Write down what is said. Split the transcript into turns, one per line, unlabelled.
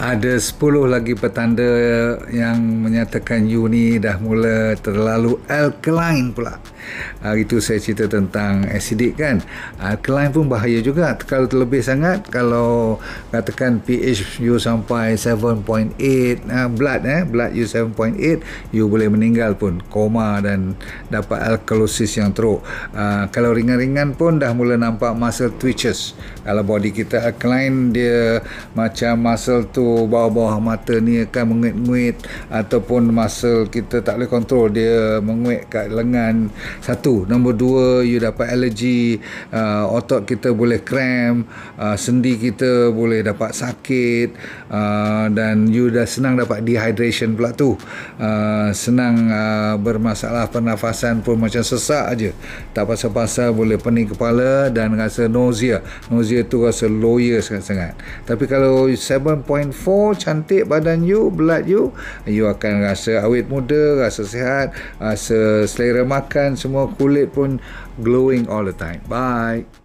Ada 10 lagi petanda yang menyatakan you ni dah mula terlalu alkaline pula. Itu saya cerita tentang acidic kan. Alkaline pun bahaya juga. Kalau terlebih sangat, kalau katakan pH you sampai 7.8, blood you 7.8, you boleh meninggal pun, koma dan dapat alkalosis yang teruk. Kalau ringan-ringan pun dah mula nampak muscle twitches. Kalau body kita alkaline, dia macam muscle tu bawah-bawah mata ni akan menguit-nguit, ataupun muscle kita tak boleh kontrol, dia menguit kat lengan. Satu. Nombor dua, you dapat alergi, otot kita boleh cramp, sendi kita boleh dapat sakit, dan you dah senang dapat dehydration pula tu. Senang bermasalah pernafasan pun macam sesak aja, tak pasal-pasal boleh pening kepala dan rasa nausea tu rasa loya sangat-sangat. Tapi kalau 7.4 cantik badan you, blood you akan rasa awet muda, rasa sihat, rasa selera makan, semua kulit pun glowing all the time. Bye.